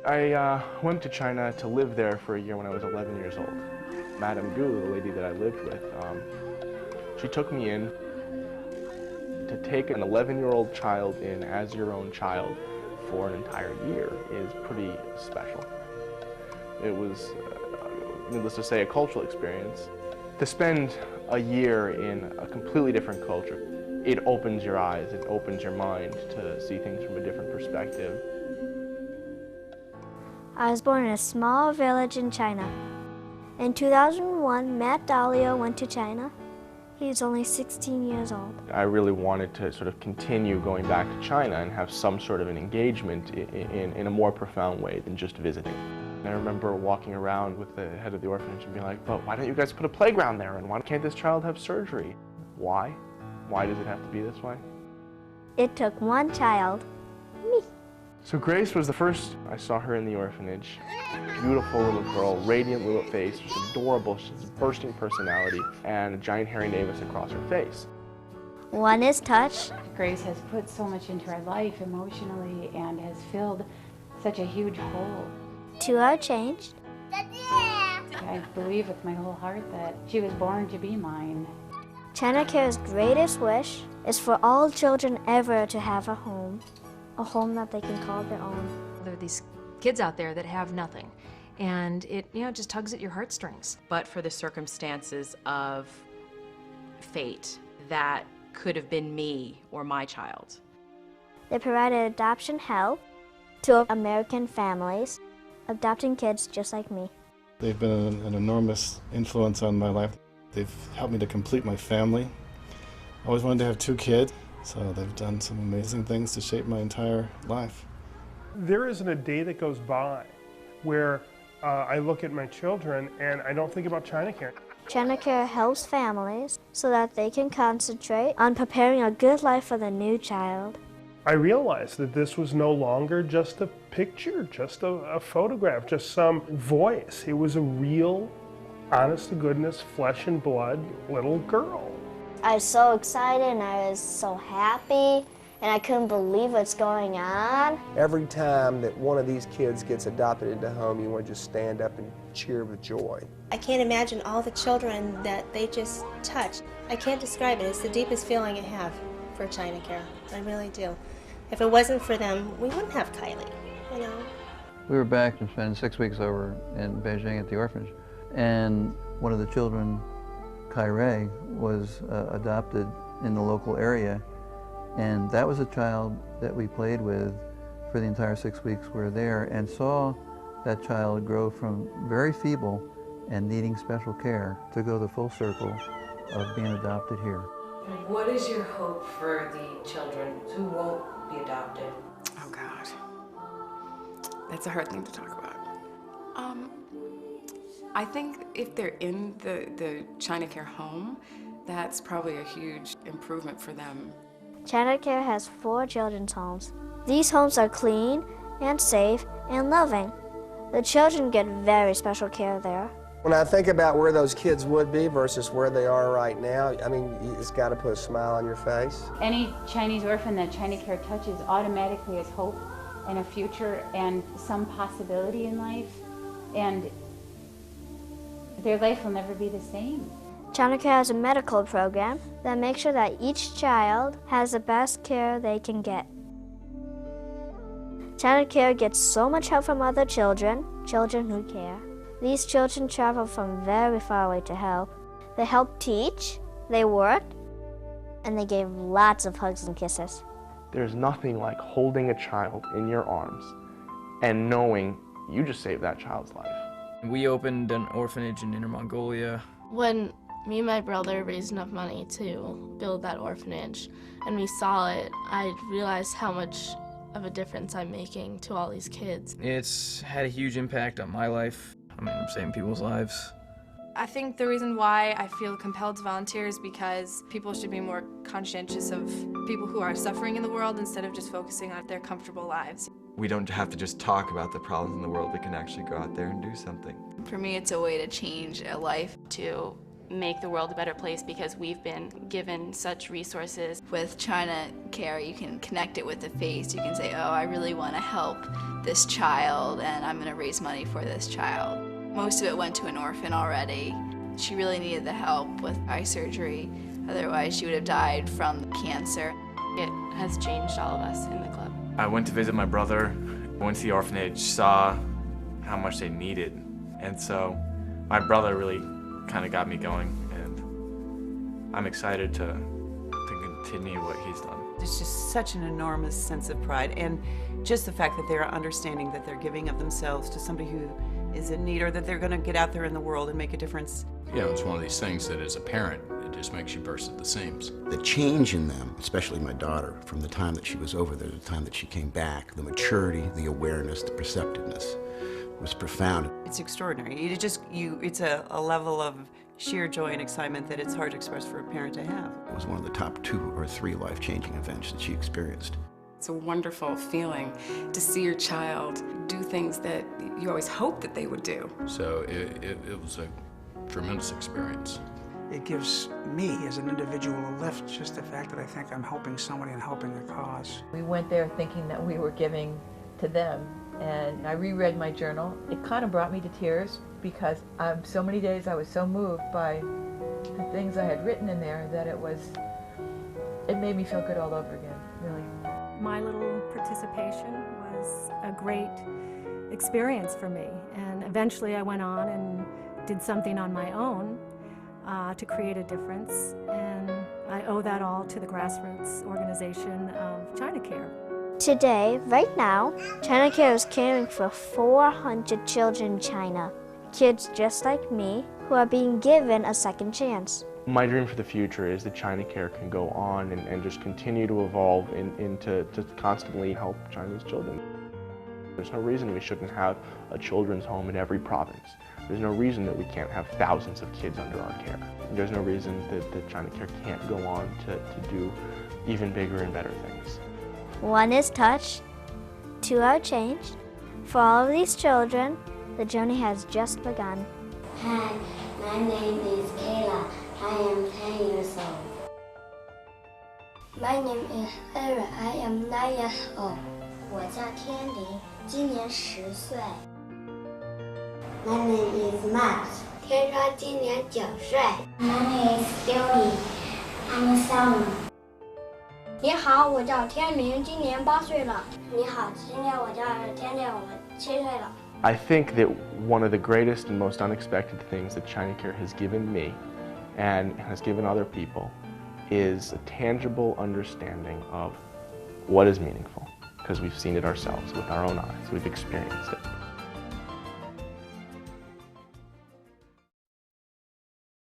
I went to China to live there for a year when I was 11 years old. Madame Gu, the lady that I lived with, she took me in. To take an 11-year-old child in as your own child for an entire year is pretty special. It was, needless to say, a cultural experience. To spend a year in a completely different culture, it opens your eyes, it opens your mind to see things from a different perspective. I was born in a small village in China. In 2001, Matt Dalio went to China. He was only 16 years old. I really wanted to sort of continue going back to China and have some sort of an engagement in a more profound way than just visiting. And I remember walking around with the head of the orphanage and being like, but why don't you guys put a playground there? And why can't this child have surgery? Why? Why does it have to be this way? It took one child, me. So Grace was the first I saw her in the orphanage. Beautiful little girl, radiant little face, just adorable, she's a bursting personality, and a giant hairy nevus across her face. One is touch. Grace has put so much into our life emotionally and has filled such a huge hole. Two are changed. I believe with my whole heart that she was born to be mine. China Care's greatest wish is for all children ever to have a home that they can call their own. There are these kids out there that have nothing, and it just tugs at your heartstrings. But for the circumstances of fate, that could have been me or my child. They provided adoption help to American families, adopting kids just like me. They've been an enormous influence on my life. They've helped me to complete my family. I always wanted to have two kids, so they've done some amazing things to shape my entire life. There isn't a day that goes by where I look at my children and I don't think about China Care. China Care helps families so that they can concentrate on preparing a good life for the new child. I realized that this was no longer just a picture, just a photograph, just some voice. It was a real, honest-to-goodness, flesh and blood little girl. I was so excited and I was so happy and I couldn't believe what's going on. Every time that one of these kids gets adopted into a home, you want to just stand up and cheer with joy. I can't imagine all the children that they just touched. I can't describe it. It's the deepest feeling I have for China Care. I really do. If it wasn't for them, we wouldn't have Kylie, you know. We were back and spent 6 weeks over in Beijing at the orphanage, and one of the children, Kai Ray, was adopted in the local area, and that was a child that we played with for the entire 6 weeks we were there, and saw that child grow from very feeble and needing special care to go the full circle of being adopted here. What is your hope for the children who won't be adopted? Oh God, that's a hard thing to talk about. I think if they're in the China Care home, that's probably a huge improvement for them. China Care has 4 children's homes. These homes are clean and safe and loving. The children get very special care there. When I think about where those kids would be versus where they are right now, I mean, it's got to put a smile on your face. Any Chinese orphan that China Care touches automatically has hope and a future and some possibility in life, and their life will never be the same. China Care has a medical program that makes sure that each child has the best care they can get. China Care gets so much help from other children who care. These children travel from very far away to help. They help teach, they work, and they gave lots of hugs and kisses. There's nothing like holding a child in your arms and knowing you just saved that child's life. We opened an orphanage in Inner Mongolia. When me and my brother raised enough money to build that orphanage and we saw it, I realized how much of a difference I'm making to all these kids. It's had a huge impact on my life. I mean, I'm saving people's lives. I think the reason why I feel compelled to volunteer is because people should be more conscientious of people who are suffering in the world instead of just focusing on their comfortable lives. We don't have to just talk about the problems in the world, we can actually go out there and do something. For me, it's a way to change a life, to make the world a better place because we've been given such resources. With China Care, you can connect it with the face. You can say, oh, I really want to help this child and I'm going to raise money for this child. Most of it went to an orphan already. She really needed the help with eye surgery. Otherwise, she would have died from cancer. It has changed all of us in the club. I went to visit my brother, went to the orphanage, saw how much they needed. And so my brother really kind of got me going, and I'm excited to continue what he's done. It's just such an enormous sense of pride, and just the fact that they're understanding that they're giving of themselves to somebody who is in need, or that they're going to get out there in the world and make a difference. Yeah, it's one of these things that as a parent, it just makes you burst at the seams. The change in them, especially my daughter, from the time that she was over there to the time that she came back, the maturity, the awareness, the perceptiveness was profound. It's extraordinary. It's a level of sheer joy and excitement that it's hard to express for a parent to have. It was one of the top 2 or 3 life-changing events that she experienced. It's a wonderful feeling to see your child do things that you always hoped that they would do. So it was a tremendous experience. It gives me as an individual a lift, just the fact that I think I'm helping somebody and helping a cause. We went there thinking that we were giving to them, and I reread my journal. It kind of brought me to tears because so many days I was so moved by the things I had written in there that it made me feel good all over again, really. My little participation was a great experience for me, and eventually I went on and did something on my own to create a difference, and I owe that all to the grassroots organization of China Care. Today, right now, China Care is caring for 400 children in China, kids just like me who are being given a second chance. My dream for the future is that China Care can go on and just continue to evolve to constantly help Chinese children. There's no reason we shouldn't have a children's home in every province. There's no reason that we can't have thousands of kids under our care. There's no reason that China Care can't go on to do even bigger and better things. 1 is touched, 2 are changed. For all of these children, the journey has just begun. Hi, my name is Kayla. I am 10 years old. My name is Era. I am 9 years old. 我叫天林，今年10岁。My name is Max. 天川今年9岁。My name is Billy. I'm 7. 你好，我叫天明，今年8岁了。你好，今天我叫天天，我7岁了。I think that one of the greatest and most unexpected things that China Care has given me and has given other people is a tangible understanding of what is meaningful, because we've seen it ourselves with our own eyes. We've experienced it.